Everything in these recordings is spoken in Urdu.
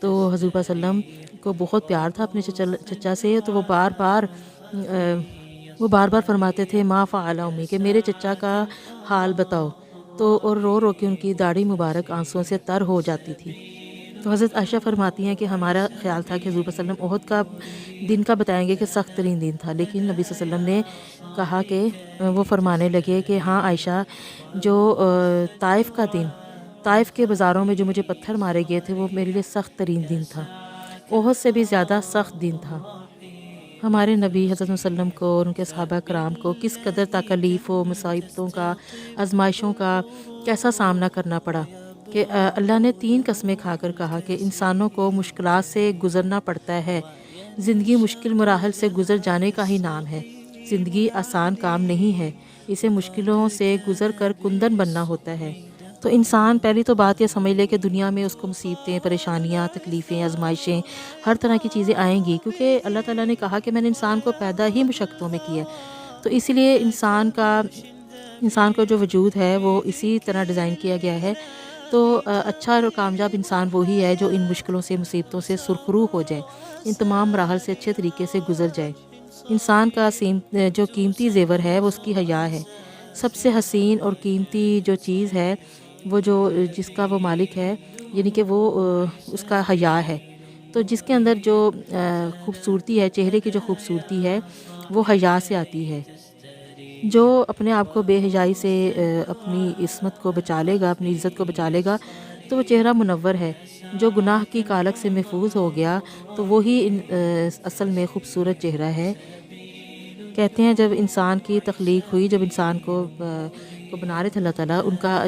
تو حضور پاک صلی اللہ علیہ وسلم کو بہت پیار تھا اپنے چچا سے، تو وہ بار بار فرماتے تھے ما فعل امی، کہ میرے چچا کا حال بتاؤ، تو اور رو رو کے ان کی داڑھی مبارک آنسوؤں سے تر ہو جاتی تھی۔ تو حضرت عائشہ فرماتی ہیں کہ ہمارا خیال تھا کہ حضور صلی اللہ علیہ وسلم احد کا دن کا بتائیں گے کہ سخت ترین دن تھا، لیکن نبی صلی اللہ علیہ وسلم نے کہا کہ وہ فرمانے لگے کہ ہاں عائشہ، جو طائف کا دن، طائف کے بازاروں میں جو مجھے پتھر مارے گئے تھے، وہ میرے لیے سخت ترین دن تھا، احد سے بھی زیادہ سخت دن تھا۔ ہمارے نبی حضرت صلی اللہ علیہ وسلم کو اور ان کے صحابہ کرام کو کس قدر تکالیف و مصیبتوں کا، آزمائشوں کا کیسا سامنا کرنا پڑا، کہ اللہ نے 3 قسمیں کھا کر کہا کہ انسانوں کو مشکلات سے گزرنا پڑتا ہے، زندگی مشکل مراحل سے گزر جانے کا ہی نام ہے، زندگی آسان کام نہیں ہے، اسے مشکلوں سے گزر کر کندن بننا ہوتا ہے۔ تو انسان پہلی تو بات یہ سمجھ لے کہ دنیا میں اس کو مصیبتیں، پریشانیاں، تکلیفیں، آزمائشیں، ہر طرح کی چیزیں آئیں گی، کیونکہ اللہ تعالیٰ نے کہا کہ میں نے انسان کو پیدا ہی مشقتوں میں کیا ہے۔ تو اسی لیے انسان کا جو وجود ہے وہ اسی طرح ڈیزائن کیا گیا ہے۔ تو اچھا اور کامیاب انسان وہی ہے جو ان مشکلوں سے، مصیبتوں سے سرخرو ہو جائے، ان تمام مراحل سے اچھے طریقے سے گزر جائے۔ انسان کا جو قیمتی زیور ہے وہ اس کی حیا ہے۔ سب سے حسین اور قیمتی جو چیز ہے وہ جس کا وہ مالک ہے، یعنی کہ وہ اس کا حیا ہے۔ تو جس کے اندر جو خوبصورتی ہے، چہرے کی جو خوبصورتی ہے، وہ حیا سے آتی ہے۔ جو اپنے آپ کو بے حیائی سے اپنی عصمت کو بچا لے گا، اپنی عزت کو بچا لے گا، تو وہ چہرہ منور ہے۔ جو گناہ کی کالک سے محفوظ ہو گیا تو وہی اصل میں خوبصورت چہرہ ہے۔ کہتے ہیں جب انسان کی تخلیق ہوئی، جب انسان کو بنا رہے تھے اللہ تعالیٰ،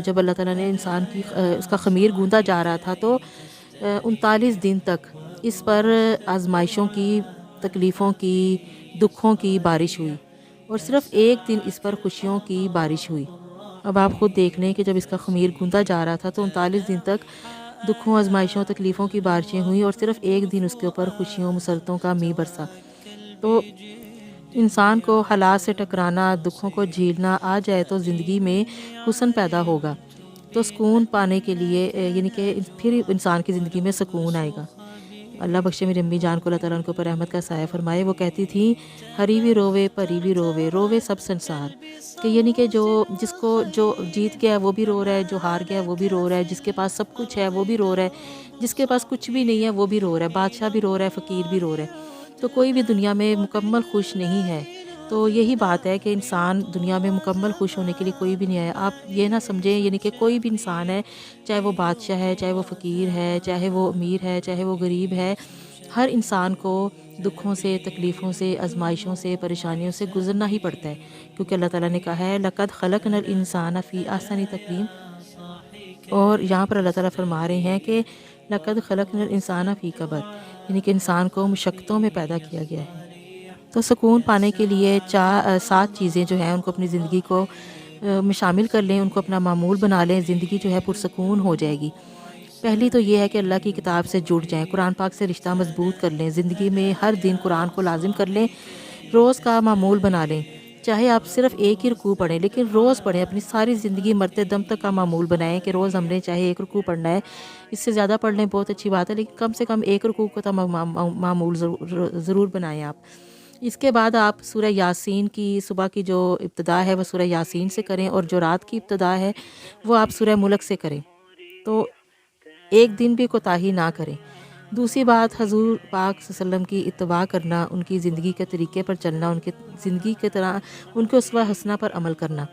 جب اللہ تعالیٰ نے انسان کی اس کا خمیر گوندا جا رہا تھا، تو 39 دن تک اس پر آزمائشوں کی، تکلیفوں کی، دکھوں کی بارش ہوئی، اور صرف ایک دن اس پر خوشیوں کی بارش ہوئی۔ اب آپ خود دیکھ لیں کہ جب اس کا خمیر گوندا جا رہا تھا تو 39 دن تک دکھوں، آزمائشوں، تکلیفوں کی بارشیں ہوئیں، اور صرف ایک دن اس کے اوپر خوشیوں، مسرتوں کا میہ برسا۔ تو انسان کو حالات سے ٹکرانا، دکھوں کو جھیلنا آ جائے تو زندگی میں حسن پیدا ہوگا، تو سکون پانے کے لیے، یعنی کہ پھر انسان کی زندگی میں سکون آئے گا۔ اللہ بخشے میری امی جان کو اللہ تعالیٰ ان کو پر رحمت کا سایہ فرمائے، وہ کہتی تھیں ہری بھی رووے پری بھی رووے، رووے سب سنسار، کہ یعنی کہ جس کو جو جیت گیا ہے وہ بھی رو رہا ہے، جو ہار گیا ہے وہ بھی رو رہا ہے، جس کے پاس سب کچھ ہے وہ بھی رو رہا ہے، جس کے پاس کچھ بھی نہیں ہے وہ بھی رو رہا ہے، بادشاہ بھی رو رہا ہے، فقیر بھی رو رہا ہے۔ تو کوئی بھی دنیا میں مکمل خوش نہیں ہے۔ تو یہی بات ہے کہ انسان دنیا میں مکمل خوش ہونے کے لیے کوئی بھی نہیں آیا۔ آپ یہ نہ سمجھیں یعنی کہ کوئی بھی انسان ہے، چاہے وہ بادشاہ ہے، چاہے وہ فقیر ہے، چاہے وہ امیر ہے، چاہے وہ غریب ہے، ہر انسان کو دکھوں سے، تکلیفوں سے، آزمائشوں سے، پریشانیوں سے گزرنا ہی پڑتا ہے، کیونکہ اللہ تعالیٰ نے کہا ہے لَقَدْ خَلَقْنَا الْإِنسَانَ فِي أَحْسَنِ تَقْوِيمٍ، اور یہاں پر اللہ تعالیٰ فرما رہے ہیں کہ لَقَدْ خَلَقْنَا الْإِنسَانَ فِي كَبَدٍ، یعنی کہ انسان کو مشقتوں میں پیدا کیا گیا ہے۔ تو سکون پانے کے لیے 7 چیزیں جو ہیں ان کو اپنی زندگی کو میں شامل کر لیں، ان کو اپنا معمول بنا لیں، زندگی جو ہے پرسکون ہو جائے گی۔ پہلی تو یہ ہے کہ اللہ کی کتاب سے جڑ جائیں، قرآن پاک سے رشتہ مضبوط کر لیں، زندگی میں ہر دن قرآن کو لازم کر لیں، روز کا معمول بنا لیں، چاہے آپ صرف ایک ہی رکوع پڑھیں لیکن روز پڑھیں، اپنی ساری زندگی مرتے دم تک کا معمول بنائیں کہ روز ہم نے چاہے ایک رکوع پڑھنا ہے، اس سے زیادہ پڑھ لیں بہت اچھی بات ہے، لیکن کم سے کم ایک رکوع کو تو معمول ضرور بنائیں آپ۔ اس کے بعد آپ سورہ یاسین کی صبح کی جو ابتدا ہے وہ سورہ یاسین سے کریں، اور جو رات کی ابتدا ہے وہ آپ سورہ ملک سے کریں، تو ایک دن بھی کوتاہی نہ کریں۔ دوسری بات، حضور پاک صلی اللہ علیہ وسلم کی اتباع کرنا، ان کی زندگی کے طریقے پر چلنا، ان کی زندگی کے طرح ان کے اسوہ حسنہ پر عمل کرنا۔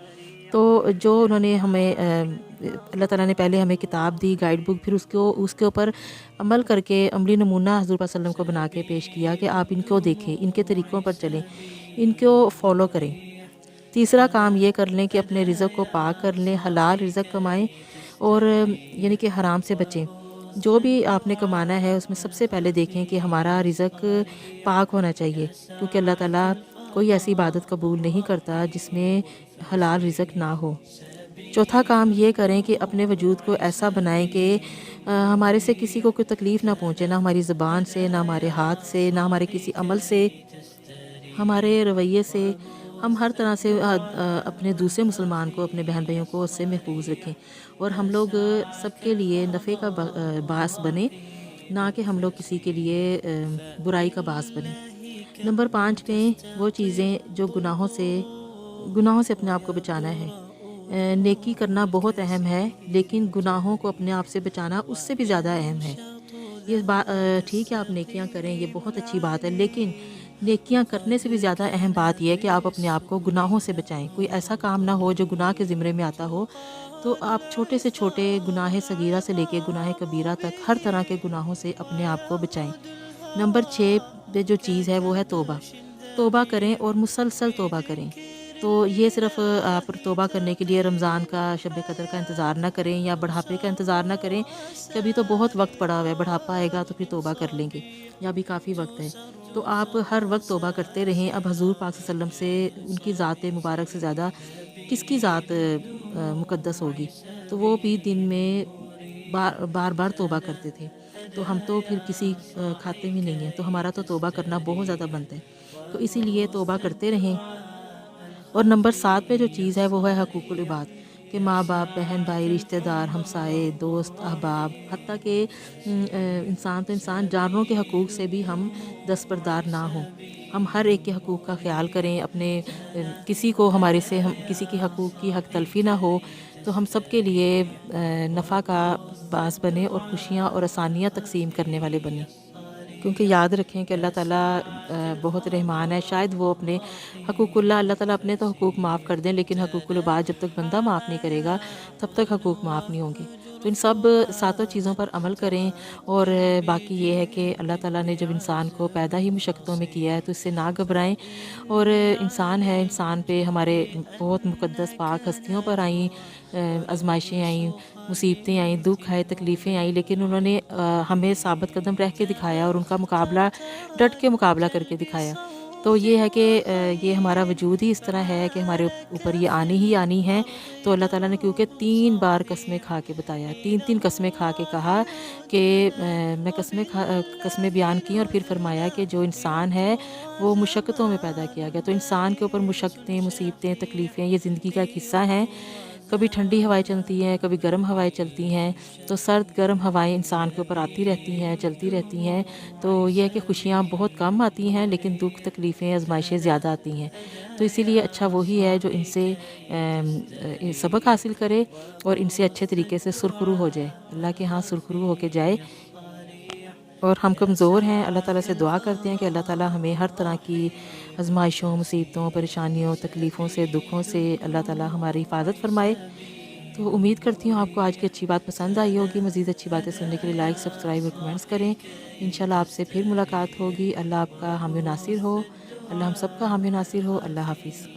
تو جو انہوں نے ہمیں اللہ تعالیٰ نے پہلے ہمیں کتاب دی، گائیڈ بک، پھر اس کے اوپر عمل کر کے عملی نمونہ حضور پاک صلی اللہ علیہ وسلم کو بنا کے پیش کیا کہ آپ ان کو دیکھیں، ان کے طریقوں پر چلیں، ان کو فالو کریں۔ تیسرا کام یہ کر لیں کہ اپنے رزق کو پاک کر لیں، حلال رزق کمائیں، اور یعنی کہ حرام سے بچیں۔ جو بھی آپ نے کمانا ہے اس میں سب سے پہلے دیکھیں کہ ہمارا رزق پاک ہونا چاہیے، کیونکہ اللہ تعالیٰ کوئی ایسی عبادت قبول نہیں کرتا جس میں حلال رزق نہ ہو۔ چوتھا کام یہ کریں کہ اپنے وجود کو ایسا بنائیں کہ ہمارے سے کسی کو کوئی تکلیف نہ پہنچے، نہ ہماری زبان سے، نہ ہمارے ہاتھ سے، نہ ہمارے کسی عمل سے، ہمارے رویے سے، ہم ہر طرح سے اپنے دوسرے مسلمان کو، اپنے بہن بھائیوں کو اس سے محفوظ رکھیں، اور ہم لوگ سب کے لیے نفع کا باعث بنیں۔ نہ کہ ہم لوگ کسی کے لیے برائی کا باعث بنیں۔ نمبر 5 میں وہ چیزیں جو گناہوں سے اپنے آپ کو بچانا ہے۔ نیکی کرنا بہت اہم ہے، لیکن گناہوں کو اپنے آپ سے بچانا اس سے بھی زیادہ اہم ہے۔ یہ بات ٹھیک ہے، آپ نیکیاں کریں، یہ بہت اچھی بات ہے، لیکن نیکیاں کرنے سے بھی زیادہ اہم بات یہ ہے کہ آپ اپنے آپ کو گناہوں سے بچائیں۔ کوئی ایسا کام نہ ہو جو گناہ کے زمرے میں آتا ہو، تو آپ چھوٹے سے چھوٹے گناہ صغیرہ سے لے کے گناہ کبیرہ تک ہر طرح کے گناہوں سے اپنے آپ کو بچائیں۔ نمبر 6 پہ جو چیز ہے وہ ہے توبہ۔ توبہ کریں اور مسلسل توبہ کریں۔ تو یہ صرف آپ توبہ کرنے کے لیے رمضان کا، شب قدر کا انتظار نہ کریں یا بڑھاپے کا انتظار نہ کریں کہ ابھی تو بہت وقت پڑا ہوا ہے، بڑھاپا آئے گا تو پھر توبہ کر لیں گے، یا ابھی کافی وقت ہے۔ تو آپ ہر وقت توبہ کرتے رہیں۔ اب حضور پاک صلی اللہ علیہ وسلم سے، ان کی ذات مبارک سے زیادہ کس کی ذات مقدس ہوگی؟ تو وہ بھی دن میں بار بار توبہ کرتے تھے۔ تو ہم تو پھر کسی کھاتے میں نہیں ہیں، تو ہمارا تو توبہ کرنا بہت زیادہ بنتا ہے۔ تو اسی لیے توبہ کرتے رہیں۔ اور نمبر 7 پہ جو چیز ہے وہ ہے حقوق العباد، کہ ماں باپ، بہن بھائی، رشتہ دار، ہمسائے، دوست، احباب، حتیٰ کہ انسان جانوروں کے حقوق سے بھی ہم دستبردار نہ ہوں۔ ہم ہر ایک کے حقوق کا خیال کریں، اپنے کسی کو ہمارے سے کسی کی حقوق کی حق تلفی نہ ہو، تو ہم سب کے لیے نفع کا باعث بنیں اور خوشیاں اور آسانیاں تقسیم کرنے والے بنیں۔ کیونکہ یاد رکھیں کہ اللہ تعالیٰ بہت رحمان ہے۔ شاید وہ اپنے حقوق اللہ تعالیٰ اپنے تو حقوق معاف کر دیں، لیکن حقوق العباد جب تک بندہ معاف نہیں کرے گا تب تک حقوق معاف نہیں ہوں گے۔ تو ان سب 7 چیزوں پر عمل کریں۔ اور باقی یہ ہے کہ اللہ تعالیٰ نے جب انسان کو پیدا ہی مشقتوں میں کیا ہے تو اس سے نہ گھبرائیں۔ اور انسان ہے، انسان پہ ہمارے بہت مقدس پاک ہستیوں پر آئیں آزمائشیں، آئیں مصیبتیں، آئیں دکھ آئے، تکلیفیں آئیں، لیکن انہوں نے ہمیں ثابت قدم رہ کے دکھایا اور ان کا مقابلہ ڈٹ کے مقابلہ کر کے دکھایا۔ تو یہ ہے کہ یہ ہمارا وجود ہی اس طرح ہے کہ ہمارے اوپر یہ آنی ہی آنی ہے۔ تو اللہ تعالیٰ نے کیونکہ 3 بار قسمیں کھا کے بتایا، 3 قسمیں کھا کے کہا کہ میں قسمیں بیان کی، اور پھر فرمایا کہ جو انسان ہے وہ مشقتوں میں پیدا کیا گیا۔ تو انسان کے اوپر مشقتیں، مصیبتیں، تکلیفیں یہ زندگی کا ایک حصہ ہیں۔ کبھی ٹھنڈی ہوائیں چلتی ہیں، کبھی گرم ہوائیں چلتی ہیں، تو سرد گرم ہوائیں انسان کے اوپر آتی رہتی ہیں، چلتی رہتی ہیں۔ تو یہ ہے کہ خوشیاں بہت کم آتی ہیں، لیکن دکھ، تکلیفیں، آزمائشیں زیادہ آتی ہیں۔ تو اسی لیے اچھا وہی ہے جو ان سے سبق حاصل کرے اور ان سے اچھے طریقے سے سرخرو ہو جائے، اللہ کے ہاں سرخرو ہو کے جائے۔ اور ہم کمزور ہیں، اللہ تعالیٰ سے دعا کرتے ہیں کہ اللہ تعالیٰ ہمیں ہر طرح کی آزمائشوں، مصیبتوں، پریشانیوں، تکلیفوں سے، دکھوں سے اللہ تعالیٰ ہماری حفاظت فرمائے۔ تو امید کرتی ہوں آپ کو آج کی اچھی بات پسند آئی ہوگی۔ مزید اچھی باتیں سننے کے لیے لائک، سبسکرائب اور کمنٹس کریں۔ انشاءاللہ آپ سے پھر ملاقات ہوگی۔ اللہ آپ کا حامی و ناصر ہو، اللہ ہم سب کا حامی و ناصر ہو۔ اللہ حافظ۔